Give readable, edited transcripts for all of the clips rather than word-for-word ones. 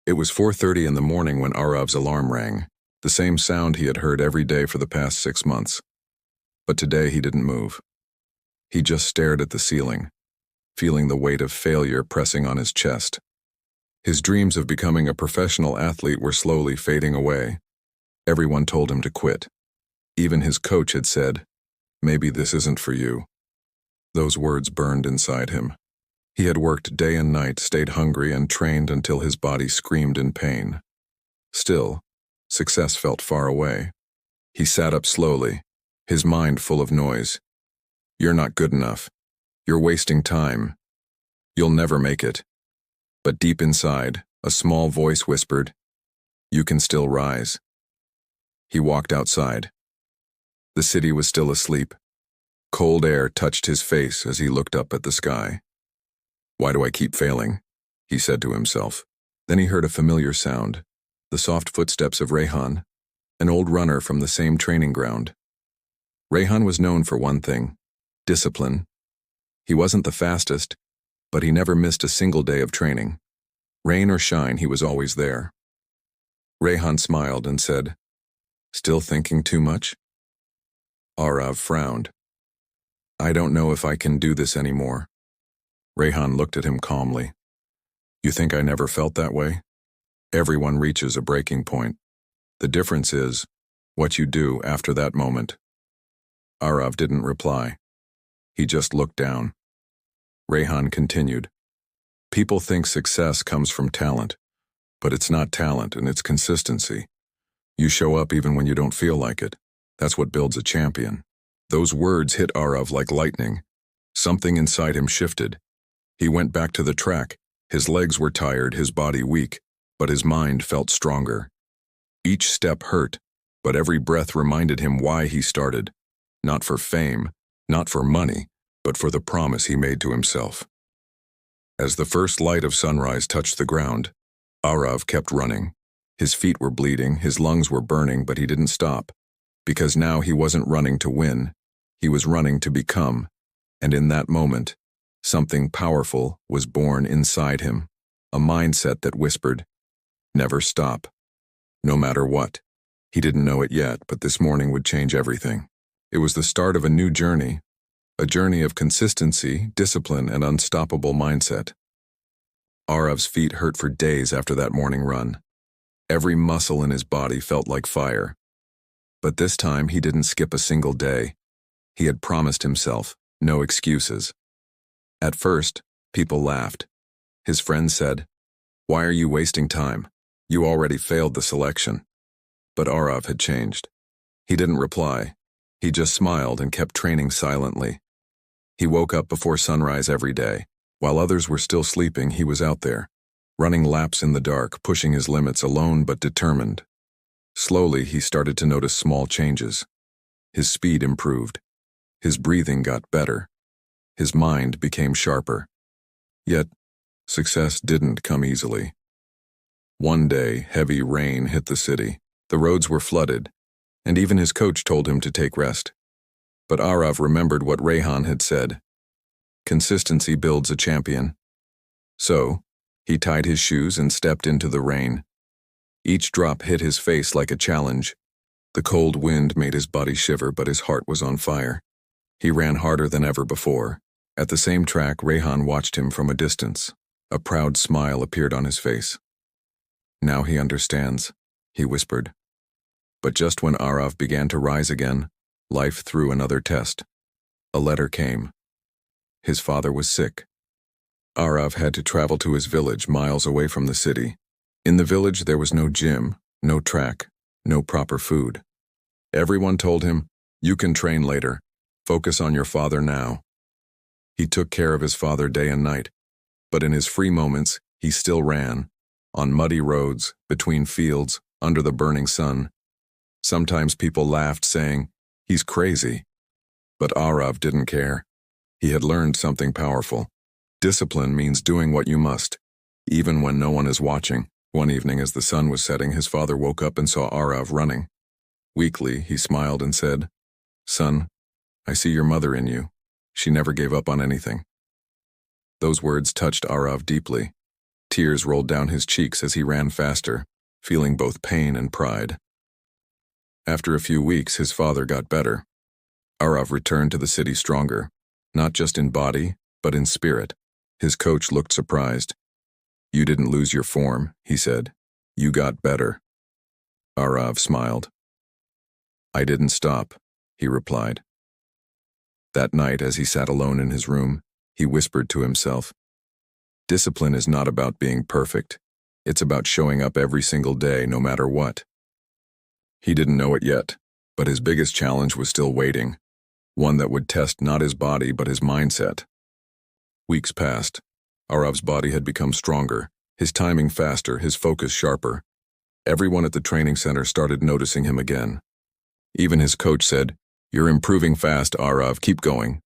It was 4:30 in the morning when Aarav's alarm rang, the same sound he had heard every day for the past 6 months. But today he didn't move. He just stared at the ceiling, feeling the weight of failure pressing on his chest. His dreams of becoming a professional athlete were slowly fading away. Everyone told him to quit. Even his coach had said, "Maybe this isn't for you." Those words burned inside him. He had worked day and night, stayed hungry, and trained until his body screamed in pain. Still, success felt far away. He sat up slowly, his mind full of noise. "You're not good enough. You're wasting time. You'll never make it." But deep inside, a small voice whispered, "You can still rise." He walked outside. The city was still asleep. Cold air touched his face as he looked up at the sky. "Why do I keep failing?" he said to himself. Then he heard a familiar sound, the soft footsteps of Rehan, an old runner from the same training ground. Rehan was known for one thing: discipline. He wasn't the fastest, but he never missed a single day of training. Rain or shine, he was always there. Rehan smiled and said, "Still thinking too much?" Aarav frowned. "I don't know if I can do this anymore." Rehan looked at him calmly. "You think I never felt that way? Everyone reaches a breaking point. The difference is what you do after that moment." Aarav didn't reply. He just looked down. Rehan continued, "People think success comes from talent, but it's not talent and it's consistency. You show up even when you don't feel like it. That's what builds a champion." Those words hit Aarav like lightning. Something inside him shifted. He went back to the track. His legs were tired, his body weak, but his mind felt stronger. Each step hurt, but every breath reminded him why he started. Not for fame, not for money, but for the promise he made to himself. As the first light of sunrise touched the ground, Aarav kept running. His feet were bleeding, his lungs were burning, but he didn't stop. Because now he wasn't running to win, he was running to become. And in that moment, something powerful was born inside him, a mindset that whispered, "Never stop. No matter what." He didn't know it yet, but this morning would change everything. It was the start of a new journey, a journey of consistency, discipline, and unstoppable mindset. Aarav's feet hurt for days after that morning run. Every muscle in his body felt like fire. But this time he didn't skip a single day. He had promised himself, no excuses. At first, people laughed. His friends said, "Why are you wasting time? You already failed the selection." But Aarav had changed. He didn't reply. He just smiled and kept training silently. He woke up before sunrise every day. While others were still sleeping, he was out there, running laps in the dark, pushing his limits alone but determined. Slowly, he started to notice small changes. His speed improved. His breathing got better. His mind became sharper. Yet, success didn't come easily. One day, heavy rain hit the city. The roads were flooded, and even his coach told him to take rest. But Aarav remembered what Rehan had said. Consistency builds a champion. So, he tied his shoes and stepped into the rain. Each drop hit his face like a challenge. The cold wind made his body shiver, but his heart was on fire. He ran harder than ever before. At the same track, Rehan watched him from a distance. A proud smile appeared on his face. "Now he understands," he whispered. But just when Aarav began to rise again, life threw another test. A letter came. His father was sick. Aarav had to travel to his village miles away from the city. In the village there was no gym, no track, no proper food. Everyone told him, "You can train later. Focus on your father now." He took care of his father day and night, but in his free moments, he still ran, on muddy roads, between fields, under the burning sun. Sometimes people laughed, saying, "He's crazy." But Aarav didn't care. He had learned something powerful. Discipline means doing what you must, even when no one is watching. One evening as the sun was setting, his father woke up and saw Aarav running. Weakly, he smiled and said, "Son, I see your mother in you. She never gave up on anything." Those words touched Aarav deeply. Tears rolled down his cheeks as he ran faster, feeling both pain and pride. After a few weeks, his father got better. Aarav returned to the city stronger, not just in body, but in spirit. His coach looked surprised. "You didn't lose your form," he said. "You got better." Aarav smiled. "I didn't stop," he replied. That night, as he sat alone in his room, he whispered to himself, "Discipline is not about being perfect. It's about showing up every single day, no matter what." He didn't know it yet, but his biggest challenge was still waiting, one that would test not his body but his mindset. Weeks passed. Aarav's body had become stronger, his timing faster, his focus sharper. Everyone at the training center started noticing him again. Even his coach said, "You're improving fast, Aarav, keep going."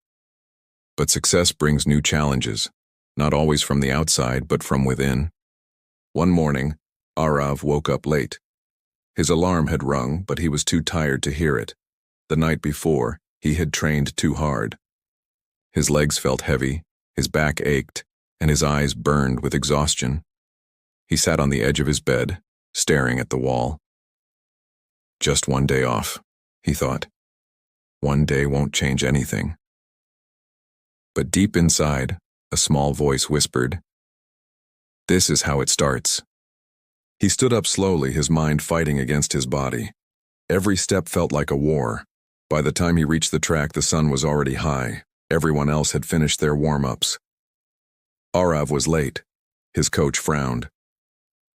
But success brings new challenges, not always from the outside, but from within. One morning, Aarav woke up late. His alarm had rung, but he was too tired to hear it. The night before, he had trained too hard. His legs felt heavy, his back ached, and his eyes burned with exhaustion. He sat on the edge of his bed, staring at the wall. "Just one day off," he thought. "One day won't change anything." But deep inside, a small voice whispered, "This is how it starts." He stood up slowly, his mind fighting against his body. Every step felt like a war. By the time he reached the track, the sun was already high. Everyone else had finished their warm-ups. Aarav was late. His coach frowned.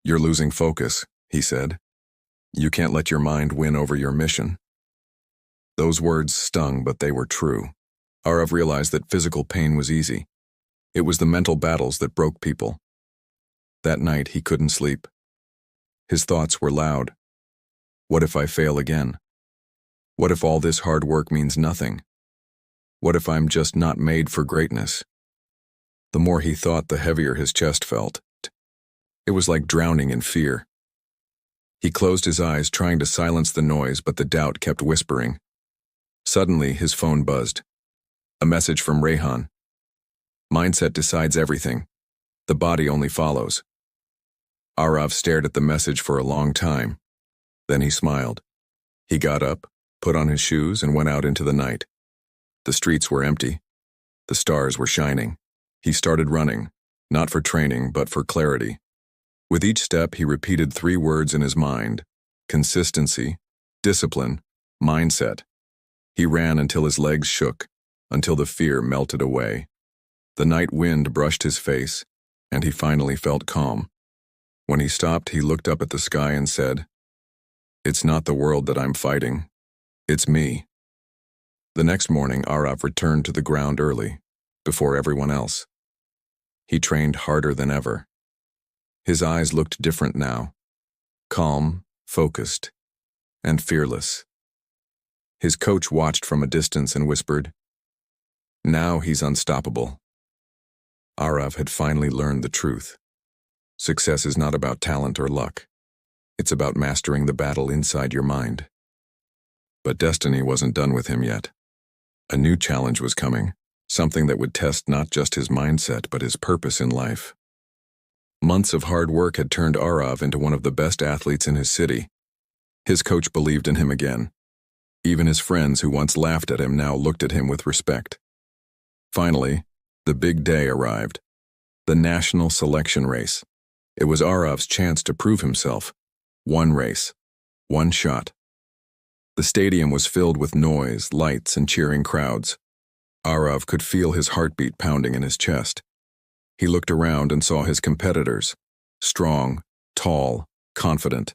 "You're losing focus," he said. "You can't let your mind win over your mission." Those words stung, but they were true. Aarav realized that physical pain was easy. It was the mental battles that broke people. That night, he couldn't sleep. His thoughts were loud. What if I fail again? What if all this hard work means nothing? What if I'm just not made for greatness? The more he thought, the heavier his chest felt. It was like drowning in fear. He closed his eyes, trying to silence the noise, but the doubt kept whispering. Suddenly, his phone buzzed. A message from Rehan. "Mindset decides everything. The body only follows." Aarav stared at the message for a long time. Then he smiled. He got up, put on his shoes, and went out into the night. The streets were empty. The stars were shining. He started running, not for training, but for clarity. With each step, he repeated 3 words in his mind: consistency, discipline, mindset. He ran until his legs shook, until the fear melted away. The night wind brushed his face, and he finally felt calm. When he stopped, he looked up at the sky and said, "It's not the world that I'm fighting. It's me." The next morning, Aarav returned to the ground early, before everyone else. He trained harder than ever. His eyes looked different now, calm, focused, and fearless. His coach watched from a distance and whispered, "Now he's unstoppable." Aarav had finally learned the truth. Success is not about talent or luck. It's about mastering the battle inside your mind. But destiny wasn't done with him yet. A new challenge was coming, something that would test not just his mindset but his purpose in life. Months of hard work had turned Aarav into one of the best athletes in his city. His coach believed in him again. Even his friends who once laughed at him now looked at him with respect. Finally, the big day arrived. The national selection race. It was Aarav's chance to prove himself. One race. One shot. The stadium was filled with noise, lights, and cheering crowds. Aarav could feel his heartbeat pounding in his chest. He looked around and saw his competitors. Strong, tall, confident.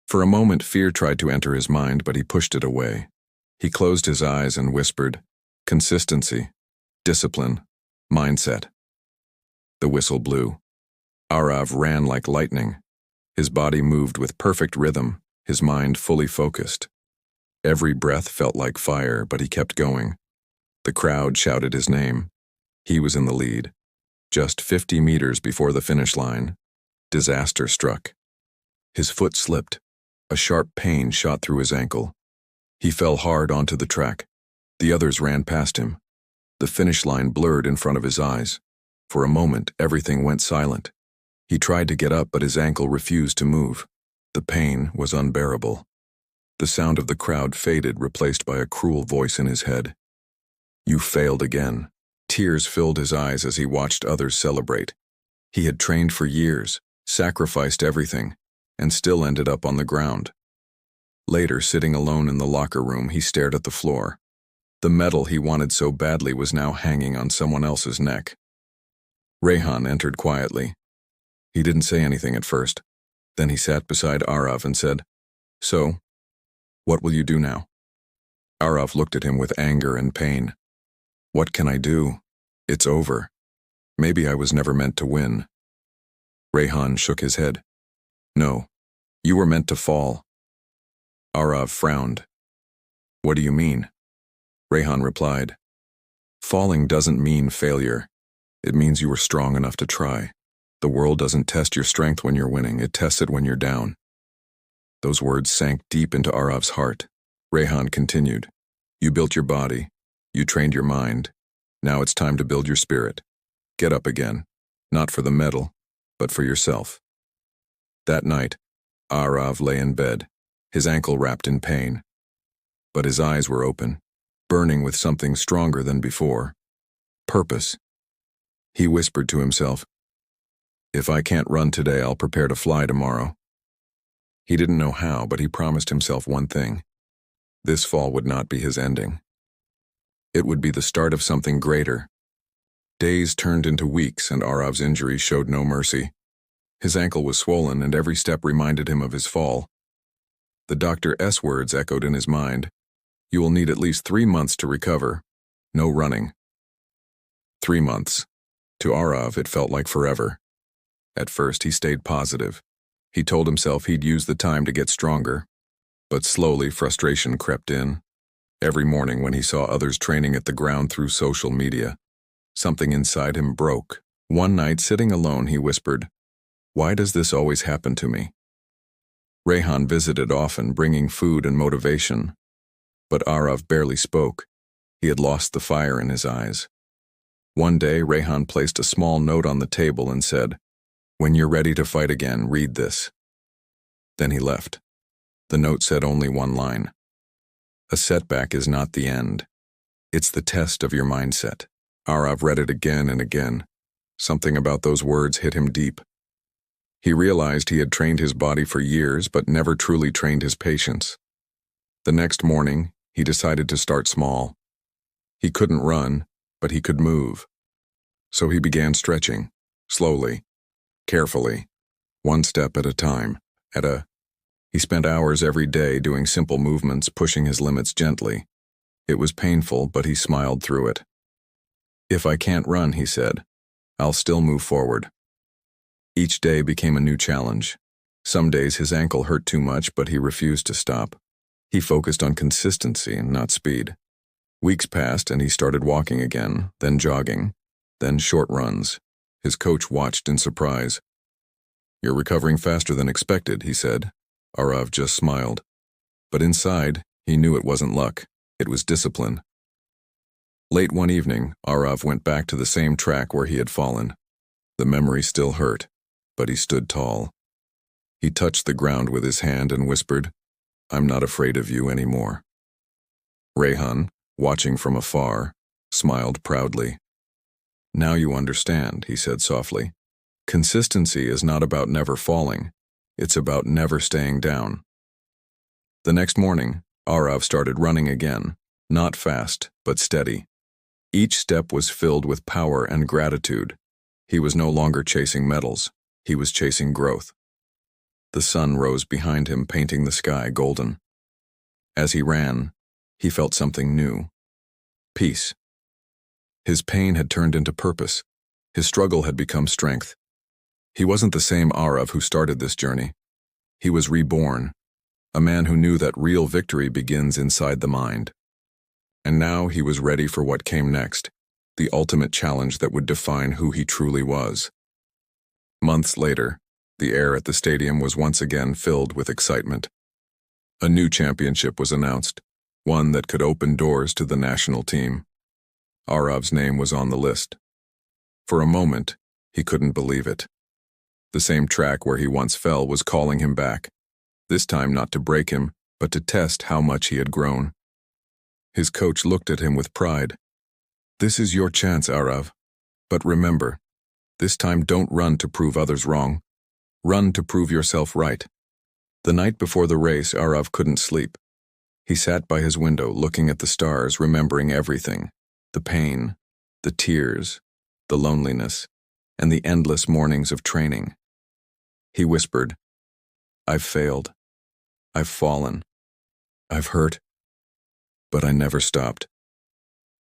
For a moment, fear tried to enter his mind, but he pushed it away. He closed his eyes and whispered, "Consistency, discipline, mindset." The whistle blew. Aarav ran like lightning. His body moved with perfect rhythm, his mind fully focused. Every breath felt like fire, but he kept going. The crowd shouted his name. He was in the lead. Just 50 meters before the finish line, disaster struck. His foot slipped. A sharp pain shot through his ankle. He fell hard onto the track. The others ran past him. The finish line blurred in front of his eyes. For a moment, everything went silent. He tried to get up, but his ankle refused to move. The pain was unbearable. The sound of the crowd faded, replaced by a cruel voice in his head. "You failed again." Tears filled his eyes as he watched others celebrate. He had trained for years, sacrificed everything, and still ended up on the ground. Later, sitting alone in the locker room, he stared at the floor. The medal he wanted so badly was now hanging on someone else's neck. Rehan entered quietly. He didn't say anything at first. Then he sat beside Aarav and said, "So, what will you do now?" Aarav looked at him with anger and pain. "What can I do? It's over. Maybe I was never meant to win." Rehan shook his head. "No, you were meant to fall." Aarav frowned. "What do you mean?" Rehan replied, "Falling doesn't mean failure. It means you were strong enough to try. The world doesn't test your strength when you're winning, it tests it when you're down." Those words sank deep into Aarav's heart. Rehan continued, "You built your body. You trained your mind. Now it's time to build your spirit. Get up again, not for the medal, but for yourself." That night, Aarav lay in bed, his ankle wrapped in pain. But his eyes were open, burning with something stronger than before. Purpose. He whispered to himself, "If I can't run today, I'll prepare to fly tomorrow." He didn't know how, but he promised himself one thing. This fall would not be his ending. It would be the start of something greater. Days turned into weeks, and Aarav's injury showed no mercy. His ankle was swollen, and every step reminded him of his fall. The doctor's words echoed in his mind. "You will need at least 3 months to recover. No running." 3 months. To Aarav, it felt like forever. At first, he stayed positive. He told himself he'd use the time to get stronger. But slowly, frustration crept in. Every morning when he saw others training at the ground through social media, something inside him broke. One night, sitting alone, he whispered, "Why does this always happen to me?" Rehan visited often, bringing food and motivation. But Aarav barely spoke. He had lost the fire in his eyes. One day, Rehan placed a small note on the table and said, "When you're ready to fight again, read this." Then he left. The note said only one line. "A setback is not the end. It's the test of your mindset." Aarav read it again and again. Something about those words hit him deep. He realized he had trained his body for years, but never truly trained his patience. The next morning, he decided to start small. He couldn't run, but he could move. So he began stretching, slowly, carefully, one step at a time. He spent hours every day doing simple movements, pushing his limits gently. It was painful, but he smiled through it. "If I can't run," he said, "I'll still move forward." Each day became a new challenge. Some days his ankle hurt too much, but he refused to stop. He focused on consistency and not speed. Weeks passed and he started walking again, then jogging, then short runs. His coach watched in surprise. "You're recovering faster than expected," he said. Aarav just smiled. But inside, he knew it wasn't luck. It was discipline. Late one evening, Aarav went back to the same track where he had fallen. The memory still hurt, but he stood tall. He touched the ground with his hand and whispered, "I'm not afraid of you anymore." Rehan, watching from afar, smiled proudly. "Now you understand," he said softly. "Consistency is not about never falling. It's about never staying down." The next morning, Aarav started running again, not fast, but steady. Each step was filled with power and gratitude. He was no longer chasing medals. He was chasing growth. The sun rose behind him, painting the sky golden. As he ran, he felt something new. Peace. His pain had turned into purpose. His struggle had become strength. He wasn't the same Aarav who started this journey. He was reborn, a man who knew that real victory begins inside the mind. And now he was ready for what came next, the ultimate challenge that would define who he truly was. Months later, the air at the stadium was once again filled with excitement. A new championship was announced, one that could open doors to the national team. Aarav's name was on the list. For a moment, he couldn't believe it. The same track where he once fell was calling him back, this time not to break him, but to test how much he had grown. His coach looked at him with pride. "This is your chance, Aarav. But remember, this time don't run to prove others wrong. Run to prove yourself right." The night before the race, Aarav couldn't sleep. He sat by his window, looking at the stars, remembering everything: the pain, the tears, the loneliness, and the endless mornings of training. He whispered, "I've failed. I've fallen. I've hurt. But I never stopped."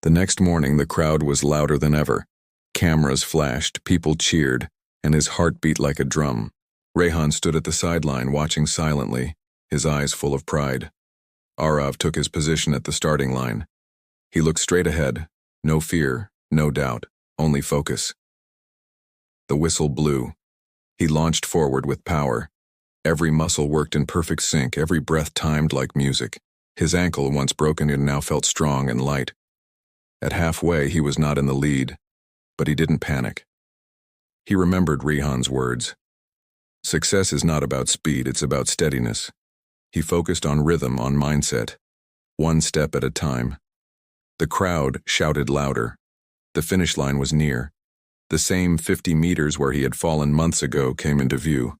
The next morning, the crowd was louder than ever. Cameras flashed, people cheered, and his heart beat like a drum. Rehan stood at the sideline, watching silently, his eyes full of pride. Aarav took his position at the starting line. He looked straight ahead, no fear, no doubt, only focus. The whistle blew. He launched forward with power. Every muscle worked in perfect sync, every breath timed like music. His ankle, once broken, now felt strong and light. At halfway, he was not in the lead, but he didn't panic. He remembered Rehan's words. Success is not about speed, it's about steadiness. He focused on rhythm, on mindset, one step at a time. The crowd shouted louder. The finish line was near. The same 50 meters where he had fallen months ago came into view.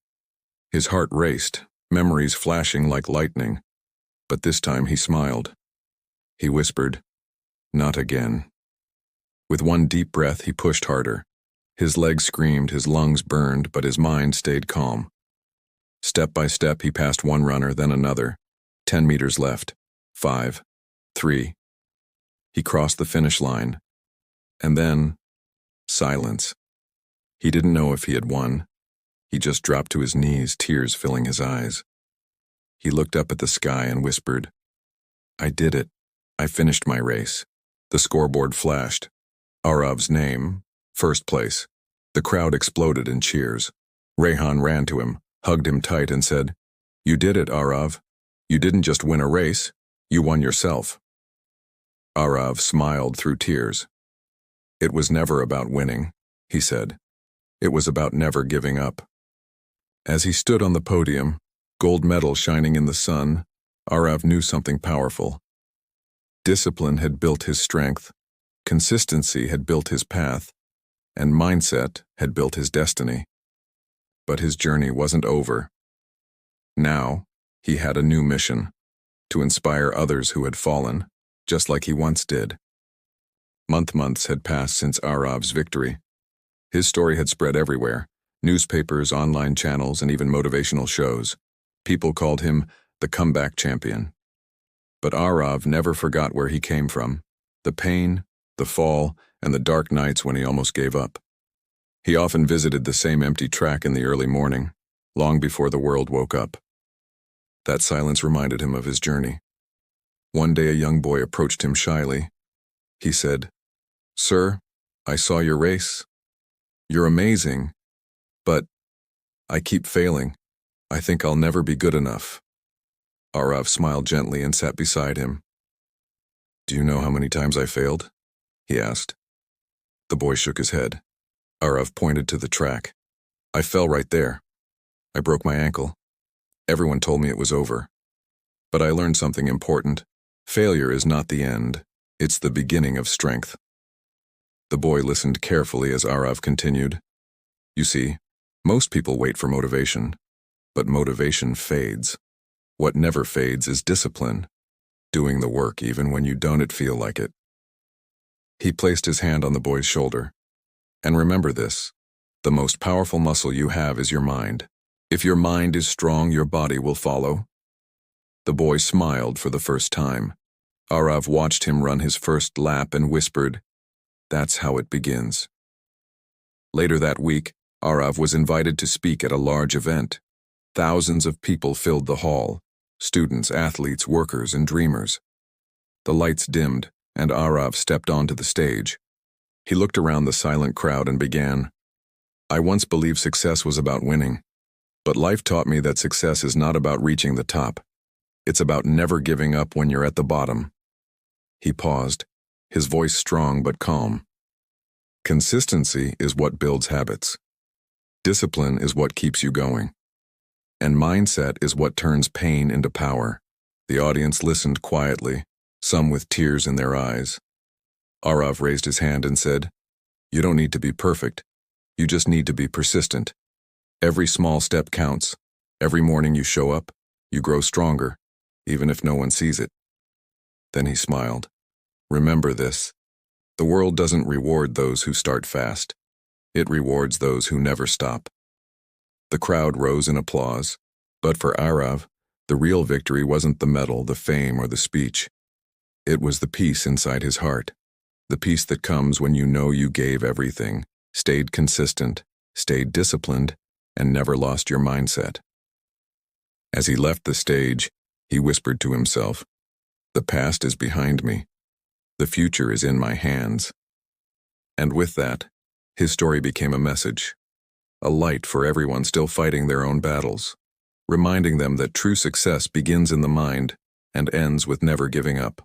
His heart raced, memories flashing like lightning. But this time he smiled. He whispered, "Not again." With one deep breath, he pushed harder. His legs screamed, his lungs burned, but his mind stayed calm. Step by step, he passed one runner, then another. 10 meters left. 5. 3. He crossed the finish line. And then, silence. He didn't know if he had won. He just dropped to his knees, tears filling his eyes. He looked up at the sky and whispered, "I did it. I finished my race." The scoreboard flashed. Aarav's name, first place. The crowd exploded in cheers. Rehan ran to him, hugged him tight, and said, "You did it, Aarav. You didn't just win a race, you won yourself." Aarav smiled through tears. "It was never about winning," he said. "It was about never giving up." As he stood on the podium, gold medal shining in the sun, Aarav knew something powerful. Discipline had built his strength, consistency had built his path, and mindset had built his destiny. But his journey wasn't over. Now, he had a new mission: to inspire others who had fallen, just like he once did. Months had passed since Aarav's victory. His story had spread everywhere: newspapers, online channels, and even motivational shows. People called him the comeback champion. But Aarav never forgot where he came from: the pain, the fall, and the dark nights when he almost gave up. He often visited the same empty track in the early morning, long before the world woke up. That silence reminded him of his journey. One day a young boy approached him shyly. He said, "Sir, I saw your race. You're amazing, but I keep failing. I think I'll never be good enough." Aarav smiled gently and sat beside him. "Do you know how many times I failed?" he asked. The boy shook his head. Aarav pointed to the track. "I fell right there. I broke my ankle. Everyone told me it was over. But I learned something important. Failure is not the end. It's the beginning of strength." The boy listened carefully as Aarav continued. "You see, most people wait for motivation, but motivation fades. What never fades is discipline, doing the work even when you don't feel like it." He placed his hand on the boy's shoulder. "And remember this: the most powerful muscle you have is your mind. If your mind is strong, your body will follow." The boy smiled for the first time. Aarav watched him run his first lap and whispered, "That's how it begins." Later that week, Aarav was invited to speak at a large event. Thousands of people filled the hall: students, athletes, workers, and dreamers. The lights dimmed, and Aarav stepped onto the stage. He looked around the silent crowd and began, "I once believed success was about winning, but life taught me that success is not about reaching the top. It's about never giving up when you're at the bottom." He paused, his voice strong but calm. "Consistency is what builds habits. Discipline is what keeps you going. And mindset is what turns pain into power. The audience listened quietly, some with tears in their eyes. Aarav raised his hand and said, "You don't need to be perfect. You just need to be persistent. Every small step counts. Every morning you show up, you grow stronger, even if no one sees it." Then he smiled. "Remember this. The world doesn't reward those who start fast. It rewards those who never stop." The crowd rose in applause, but for Aarav, the real victory wasn't the medal, the fame, or the speech. It was the peace inside his heart, the peace that comes when you know you gave everything, stayed consistent, stayed disciplined, and never lost your mindset. As he left the stage, he whispered to himself, "The past is behind me. The future is in my hands." And with that, his story became a message, a light for everyone still fighting their own battles, reminding them that true success begins in the mind and ends with never giving up.